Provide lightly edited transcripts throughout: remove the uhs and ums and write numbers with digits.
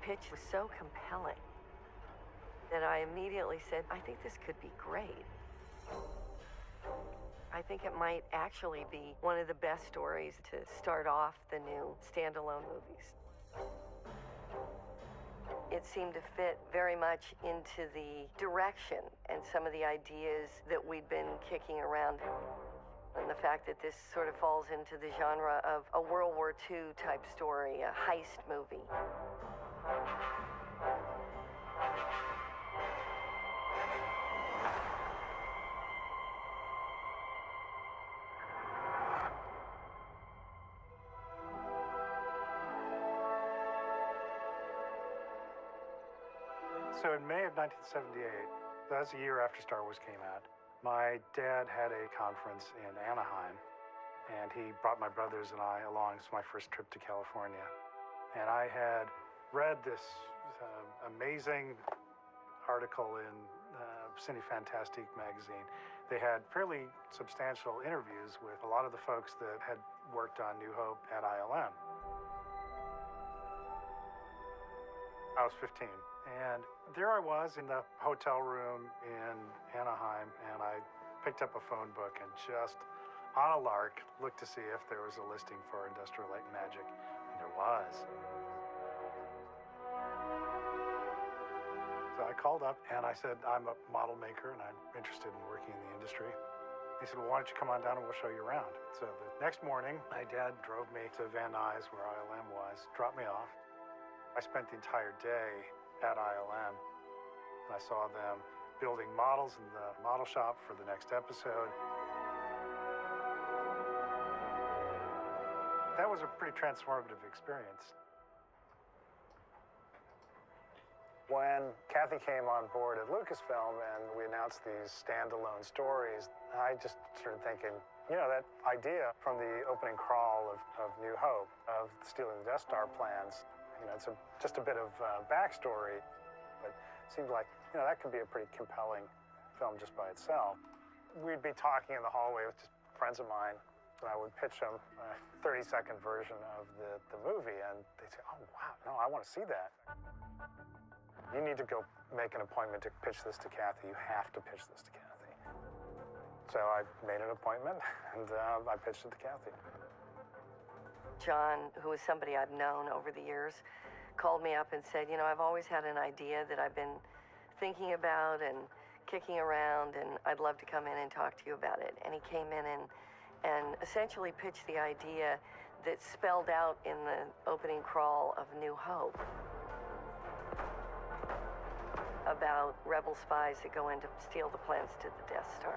pitch was so compelling that I immediately said, I think this could be great. I think it might actually be one of the best stories to start off the new standalone movies. It seemed to fit very much into the direction and some of the ideas that we'd been kicking around. And the fact that this sort of falls into the genre of a World War II type story, a heist movie. So in May of 1978, that's a year after Star Wars came out, my dad had a conference in Anaheim, and he brought my brothers and I along. It's my first trip to California. And I had read this amazing article in Cine Fantastique magazine. They had fairly substantial interviews with a lot of the folks that had worked on New Hope at ILM. I was 15, and there I was in the hotel room in Anaheim, and I picked up a phone book and just, on a lark, looked to see if there was a listing for Industrial Light and Magic, and there was. So I called up and I said, I'm a model maker and I'm interested in working in the industry. He said, well, why don't you come on down and we'll show you around. So the next morning, my dad drove me to Van Nuys, where ILM was, dropped me off. I spent the entire day at ILM. I saw them building models in the model shop for the next episode. That was a pretty transformative experience. When Kathy came on board at Lucasfilm and we announced these standalone stories, I just started thinking, you know, that idea from the opening crawl of New Hope, of stealing the Death Star plans, you know, it's just a bit of backstory, but it seemed like, you know, that could be a pretty compelling film just by itself. We'd be talking in the hallway with just friends of mine, and I would pitch them a 30-second version of the movie, and they'd say, oh, wow, no, I want to see that. You need to go make an appointment to pitch this to Kathy. You have to pitch this to Kathy. So I made an appointment, and I pitched it to Kathy. John, who was somebody I've known over the years, called me up and said, you know, I've always had an idea that I've been thinking about and kicking around, and I'd love to come in and talk to you about it. And he came in and essentially pitched the idea that spelled out in the opening crawl of New Hope about rebel spies that go in to steal the plans to the Death Star.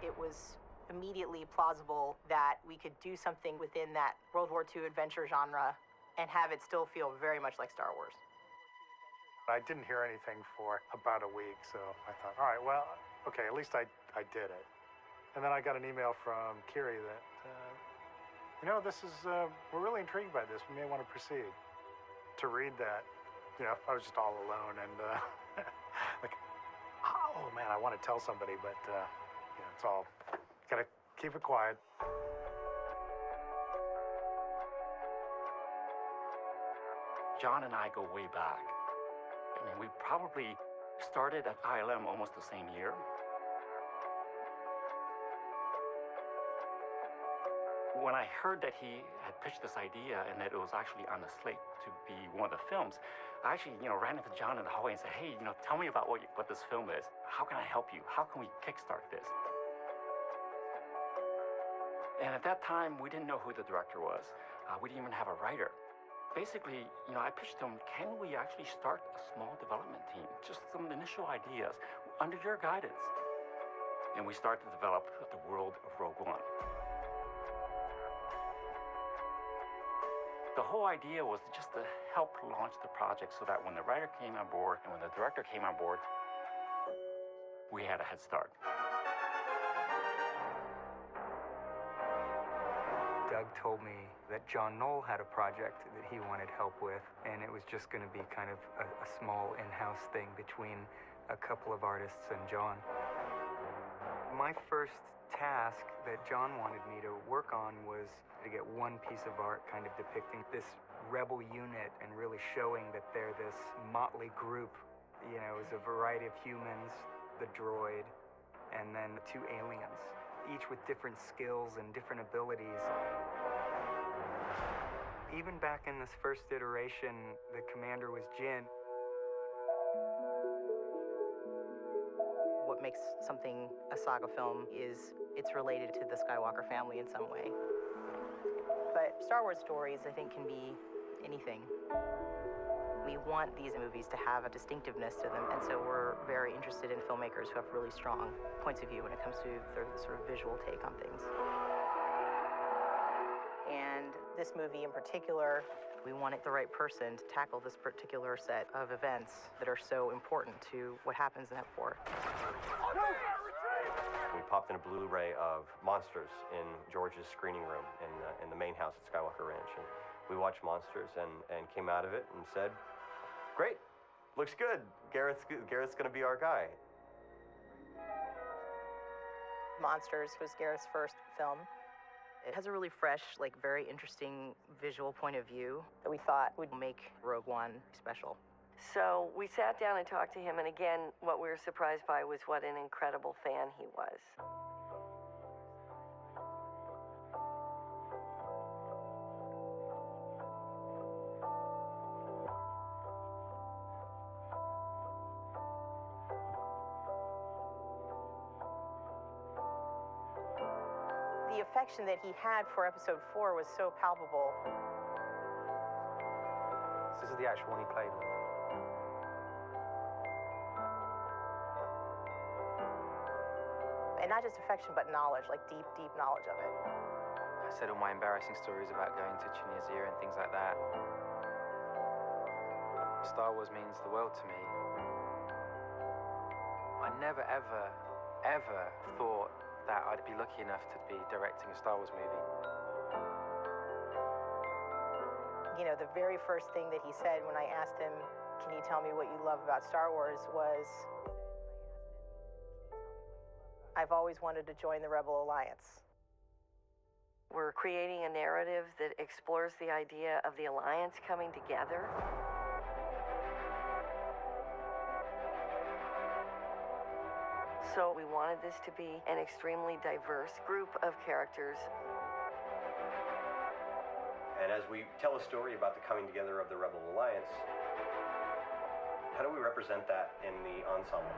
It was immediately plausible that we could do something within that World War II adventure genre and have it still feel very much like Star Wars. I didn't hear anything for about a week, so I thought, all right, well, okay, at least I did it. And then I got an email from Kiri that, you know, this is, we're really intrigued by this. We may want to proceed. To read that, you know, I was just all alone and like, oh man, I want to tell somebody, but you know, it's all, gotta keep it quiet. John and I go way back. I mean, we probably started at ILM almost the same year. When I heard that he had pitched this idea and that it was actually on the slate to be one of the films, I actually, you know, ran into John in the hallway and said, hey, you know, tell me about what this film is. How can I help you? How can we kickstart this? And at that time, we didn't know who the director was. We didn't even have a writer. Basically, you know, I pitched him, can we actually start a small development team? Just some initial ideas under your guidance. And we started to develop the world of Rogue One. The whole idea was just to help launch the project so that when the writer came on board and when the director came on board, we had a head start. Doug told me that John Knoll had a project that he wanted help with, and it was just going to be kind of a small in-house thing between a couple of artists and John. My first task that John wanted me to work on was to get one piece of art kind of depicting this rebel unit and really showing that they're this motley group. You know, it was a variety of humans, the droid, and then two aliens, each with different skills and different abilities. Even back in this first iteration, the commander was Jin. What makes something a saga film is it's related to the Skywalker family in some way. But Star Wars stories, I think, can be anything. We want these movies to have a distinctiveness to them, and so we're very interested in filmmakers who have really strong points of view when it comes to their sort of visual take on things. And this movie in particular, we wanted the right person to tackle this particular set of events that are so important to what happens in F4. We popped in a Blu-ray of Monsters in George's screening room in the main house at Skywalker Ranch. And we watched Monsters and came out of it and said, great, looks good. Garrett's going to be our guy. Monsters was Garrett's first film. It has a really fresh, like very interesting visual point of view that we thought would make Rogue One special. So we sat down and talked to him, and again, what we were surprised by was what an incredible fan he was. The affection that he had for Episode 4 was so palpable. This is the actual one he played with. And not just affection, but knowledge, like deep, deep knowledge of it. I said all my embarrassing stories about going to Tunisia and things like that. Star Wars means the world to me. I never, ever, ever thought that I'd be lucky enough to be directing a Star Wars movie. You know, the very first thing that he said when I asked him, can you tell me what you love about Star Wars, was, I've always wanted to join the Rebel Alliance. We're creating a narrative that explores the idea of the Alliance coming together. So we wanted this to be an extremely diverse group of characters. And as we tell a story about the coming together of the Rebel Alliance, how do we represent that in the ensemble?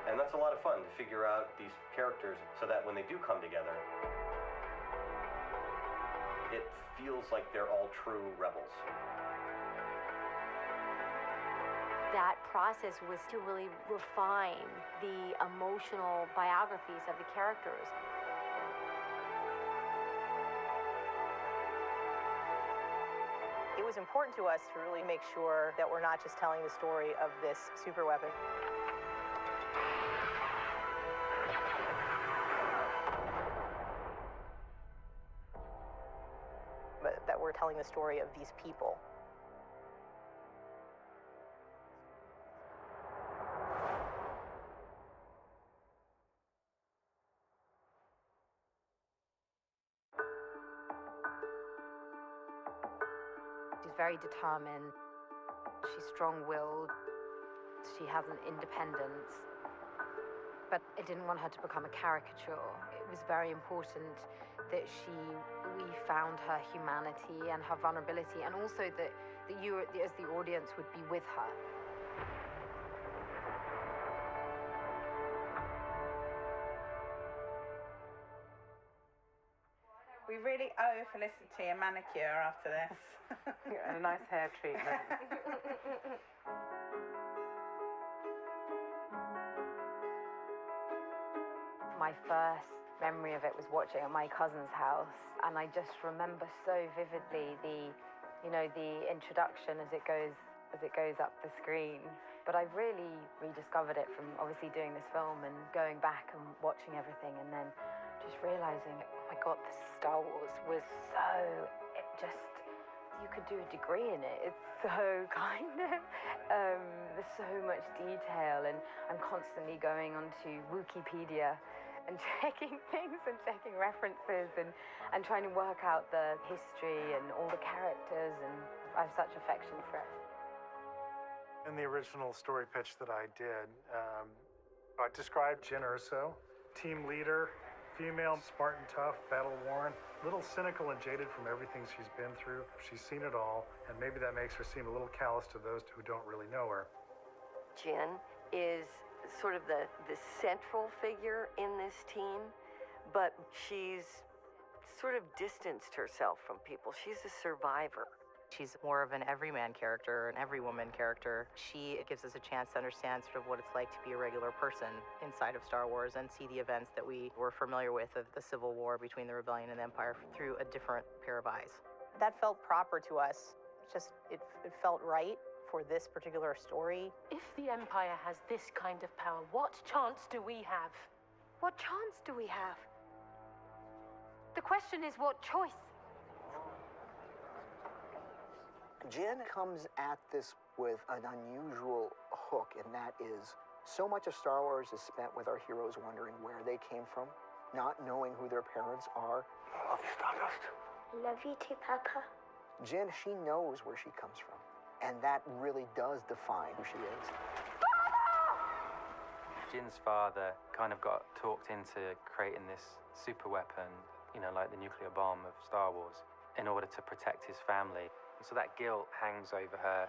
And that's a lot of fun to figure out these characters so that when they do come together, it feels like they're all true rebels. That process was to really refine the emotional biographies of the characters. It was important to us to really make sure that we're not just telling the story of this superweapon. But that we're telling the story of these people. She's very determined, she's strong-willed, she has an independence, but I didn't want her to become a caricature. It was very important that we found her humanity and her vulnerability, and also that you, as the audience, would be with her. We really owe Felicity a manicure after this. And a nice hair treatment. My first memory of it was watching at my cousin's house, and I just remember so vividly the introduction as it goes up the screen. But I really rediscovered it from obviously doing this film and going back and watching everything, and then just realizing, oh my God, this Star Wars was so, it just you could do a degree in it. It's so there's so much detail, and I'm constantly going onto Wikipedia and checking things and checking references and trying to work out the history and all the characters, and I have such affection for it. In the original story pitch that I did, I described Jin Urso, team leader, female, smart and tough, battle-worn, a little cynical and jaded from everything she's been through. She's seen it all, and maybe that makes her seem a little callous to those who don't really know her. Jin is sort of the central figure in this team, but she's sort of distanced herself from people. She's a survivor. She's more of an everyman character, an everywoman character. She gives us a chance to understand sort of what it's like to be a regular person inside of Star Wars and see the events that we were familiar with of the Civil War between the Rebellion and the Empire through a different pair of eyes. That felt proper to us. It felt right for this particular story. If the Empire has this kind of power, what chance do we have? What chance do we have? The question is, what choice? Jin comes at this with an unusual hook, and that is so much of Star Wars is spent with our heroes wondering where they came from, not knowing who their parents are. I love you, Stardust. Love you too, Papa. Jin, she knows where she comes from, and that really does define who she is. Jin's father kind of got talked into creating this super weapon, you know, like the nuclear bomb of Star Wars, in order to protect his family. And so that guilt hangs over her.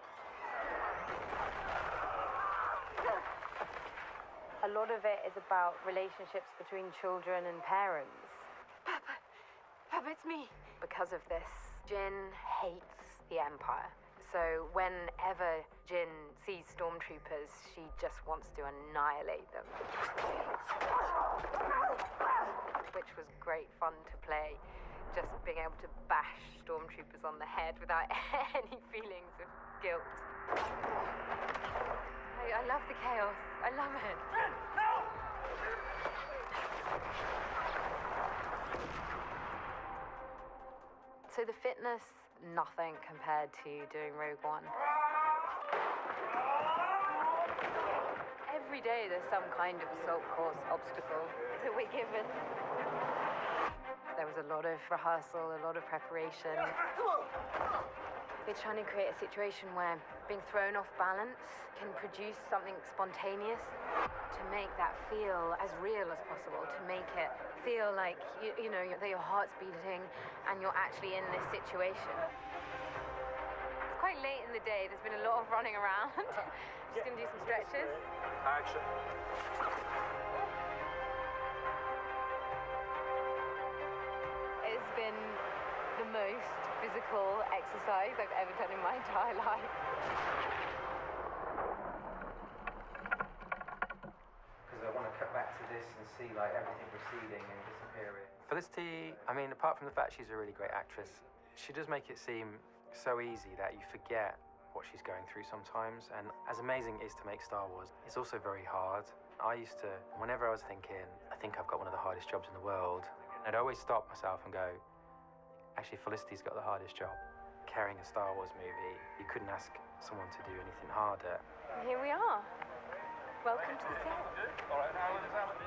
A lot of it is about relationships between children and parents. Papa, it's me. Because of this, Jin hates the Empire. So whenever Jin sees stormtroopers, she just wants to annihilate them. Which was great fun to play. Just being able to bash stormtroopers on the head without any feelings of guilt. I love the chaos. I love it. No! So the fitness, nothing compared to doing Rogue One. Every day there's some kind of assault course obstacle that we're given. There was a lot of rehearsal, a lot of preparation. We're trying to create a situation where being thrown off balance can produce something spontaneous to make that feel as real as possible, to make it feel like, you know, that your heart's beating and you're actually in this situation. It's quite late in the day. There's been a lot of running around. Just gonna do some stretches. Action. It's been the most physical exercise I've ever done in my entire life. Because I want to cut back to this and see like everything receding and disappearing. Felicity, I mean, apart from the fact she's a really great actress, she does make it seem so easy that you forget what she's going through sometimes. And as amazing it is to make Star Wars, it's also very hard. I used to, whenever I was thinking, I think I've got one of the hardest jobs in the world, I'd always stop myself and go, actually, Felicity's got the hardest job. Carrying a Star Wars movie, you couldn't ask someone to do anything harder. Here we are. Welcome to the set.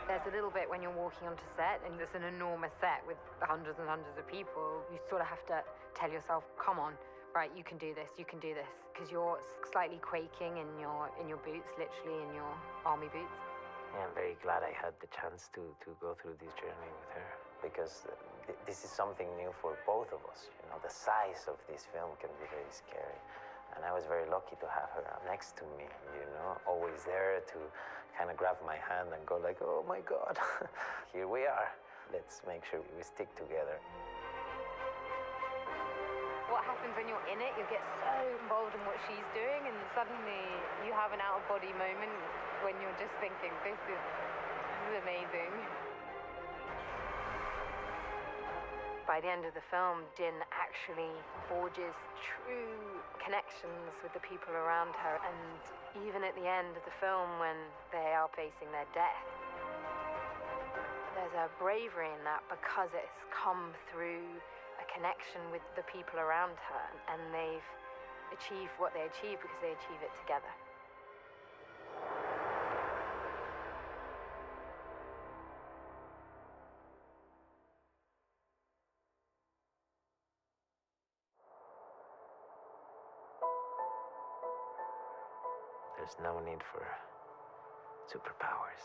There's a little bit when you're walking onto set, and it's an enormous set with hundreds and hundreds of people. You sort of have to tell yourself, come on, right, you can do this, because you're slightly quaking in your boots, literally in your army boots. Yeah, I'm very glad I had the chance to go through this journey with her, because this is something new for both of us. You know, the size of this film can be very scary. And I was very lucky to have her next to me, you know, always there to kind of grab my hand and go like, oh my God, here we are. Let's make sure we stick together. What happens when you're in it, you get so involved in what she's doing, and suddenly you have an out-of-body moment when you're just thinking, this is amazing. By the end of the film, Jin actually forges true connections with the people around her, and even at the end of the film when they are facing their death, there's a bravery in that because it's come through a a connection with the people around her, and they've achieved what they achieve because they achieve it together. There's no need for superpowers.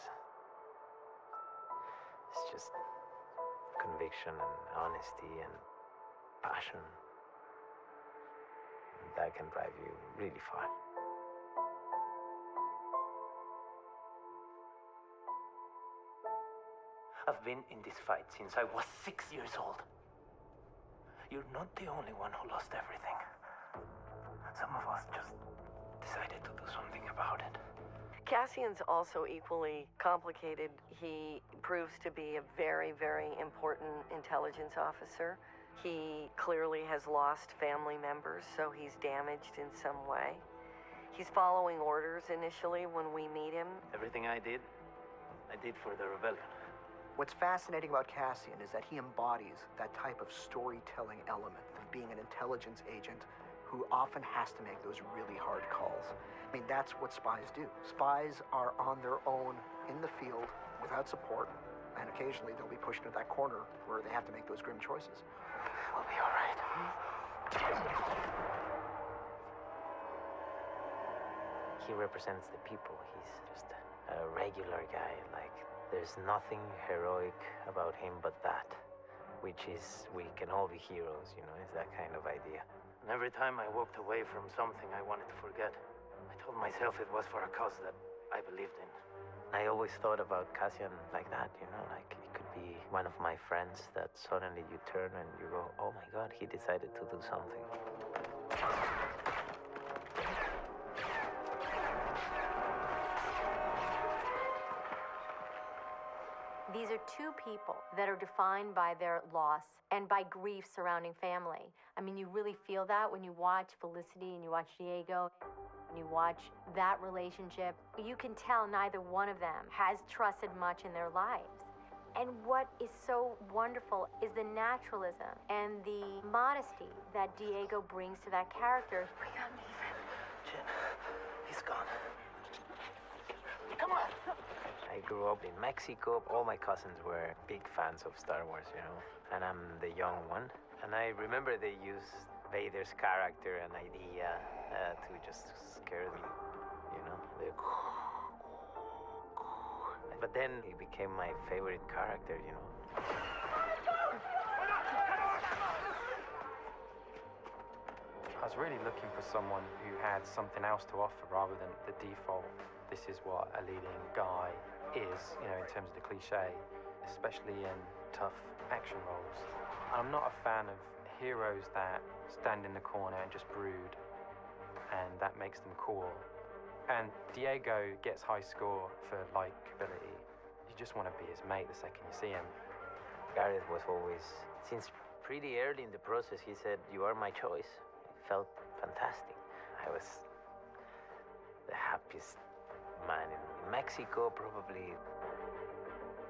It's just conviction and honesty and passion. That can drive you really far. I've been in this fight since I was 6 years old. You're not the only one who lost everything. Some of us just decided to do something about it. Cassian's also equally complicated. He proves to be a very, very important intelligence officer. He clearly has lost family members, so he's damaged in some way. He's following orders initially when we meet him. Everything I did for the rebellion. What's fascinating about Cassian is that he embodies that type of storytelling element of being an intelligence agent who often has to make those really hard calls. I mean, that's what spies do. Spies are on their own in the field without support, and occasionally they'll be pushed into that corner where they have to make those grim choices. We'll be all right. He represents the people. He's just a regular guy. Like, there's nothing heroic about him but that, which is we can all be heroes, you know, it's that kind of idea. And every time I walked away from something I wanted to forget, I told myself it was for a cause that I believed in. I always thought about Cassian like that, you know, like it could be one of my friends that suddenly you turn and you go, oh my God, he decided to do something. These are two people that are defined by their loss and by grief surrounding family. I mean, you really feel that when you watch Felicity and you watch Diego, and you watch that relationship. You can tell neither one of them has trusted much in their lives. And what is so wonderful is the naturalism and the modesty that Diego brings to that character. We can't leave him. Jen, he's gone. Come on. I grew up in Mexico. All my cousins were big fans of Star Wars, you know, and I'm the young one. And I remember they used Vader's character and idea to just scare them, you know. But then he became my favorite character, you know. I was really looking for someone who had something else to offer rather than the default. This is what a leading guy is, you know, in terms of the cliche, especially in tough action roles. I'm not a fan of heroes that stand in the corner and just brood, and that makes them cool. And Diego gets high score for likability. You just want to be his mate the second you see him. Gareth was always, since pretty early in the process, he said, "You are my choice." It felt fantastic. I was the happiest man in Mexico, probably.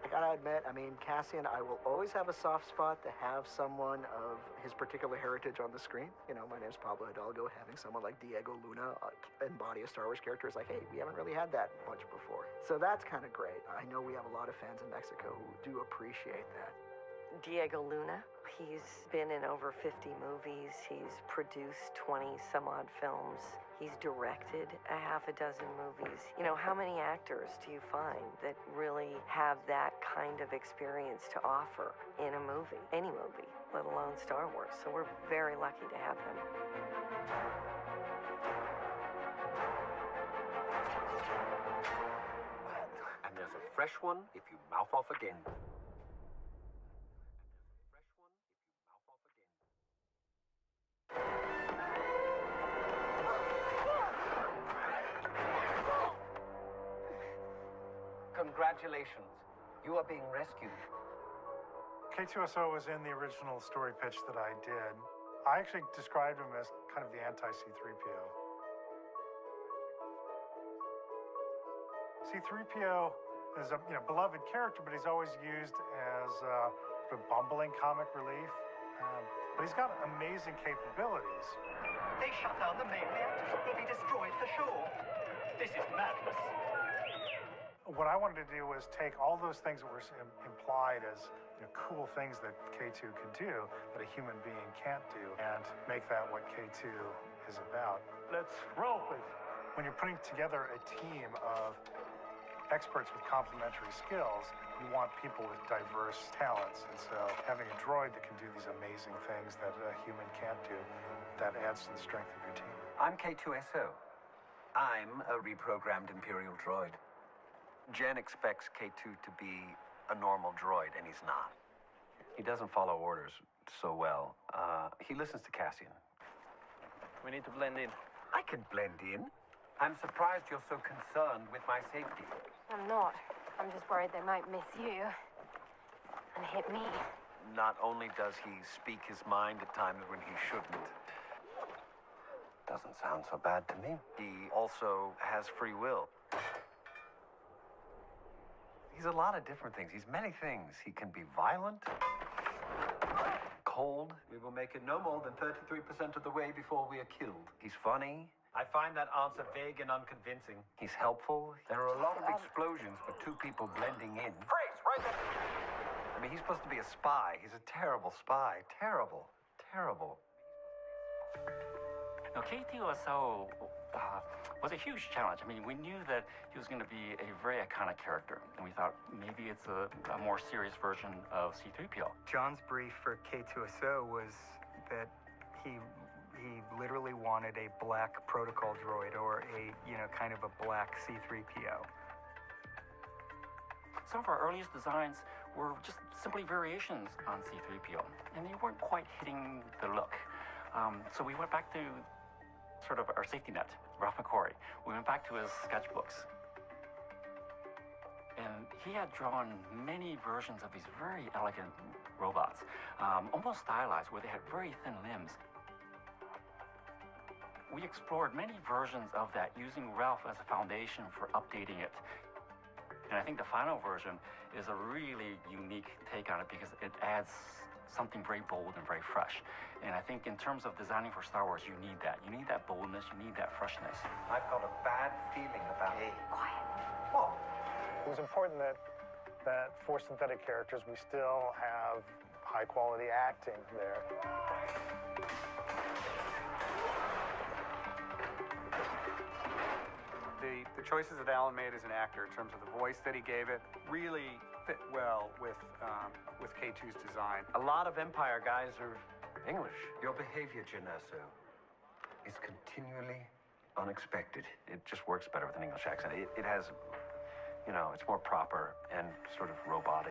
I gotta admit, I mean, Cassian, I will always have a soft spot to have someone of his particular heritage on the screen. You know, my name's Pablo Hidalgo. Having someone like Diego Luna embody a Star Wars character is like, hey, we haven't really had that much before. So that's kind of great. I know we have a lot of fans in Mexico who do appreciate that. Diego Luna, he's been in over 50 movies. He's produced 20 some odd films. He's directed a half a dozen movies. You know, how many actors do you find that really have that kind of experience to offer in a movie, any movie, let alone Star Wars? So we're very lucky to have him. And there's a fresh one if you mouth off again. Congratulations. You are being rescued. K2SO was in the original story pitch that I did. I actually described him as kind of the anti-C3PO. C3PO is a beloved character, but he's always used as a bumbling comic relief. But he's got amazing capabilities. They shut down the main reactors. They'll be destroyed for sure. This is madness. What I wanted to do was take all those things that were implied as cool things that K2 can do that a human being can't do, and make that what K2 is about. Let's roll, please. When you're putting together a team of experts with complementary skills, you want people with diverse talents, and so having a droid that can do these amazing things that a human can't do, that adds to the strength of your team. I'm K2SO. I'm a reprogrammed Imperial droid. Jen expects K2 to be a normal droid, and he's not. He doesn't follow orders so well. He listens to Cassian. We need to blend in. I can blend in. I'm surprised you're so concerned with my safety. I'm not. I'm just worried they might miss you and hit me. Not only does he speak his mind at times when he shouldn't. Doesn't sound so bad to me. He also has free will. He's a lot of different things. He's many things. He can be violent, cold. We will make it no more than 33% of the way before we are killed. He's funny. I find that answer vague and unconvincing. He's helpful. There are a lot of explosions for two people blending in. Freeze! Right there! I mean, he's supposed to be a spy. He's a terrible spy. Terrible. Terrible. Now, K2SO was a huge challenge. I mean, we knew that he was going to be a very iconic character, and we thought maybe it's a more serious version of C-3PO. John's brief for K2SO was that he literally wanted a black protocol droid, or a, kind of a black C-3PO. Some of our earliest designs were just simply variations on C-3PO, and they weren't quite hitting the look. So we went back to sort of our safety net, Ralph McQuarrie. We went back to his sketchbooks. And he had drawn many versions of these very elegant robots, almost stylized, where they had very thin limbs. We explored many versions of that, using Ralph as a foundation for updating it. And I think the final version is a really unique take on it, because it adds something very bold and very fresh. And I think in terms of designing for Star Wars, you need that. You need that boldness, you need that freshness. I've got a bad feeling about it. Quiet. What? It was important that for synthetic characters, we still have high-quality acting there. The choices that Alan made as an actor, in terms of the voice that he gave it, really fit well with K2's design. A lot of Empire guys are English. Your behavior, Geneso, is continually unexpected. It just works better with an English accent. It has, it's more proper and sort of robotic.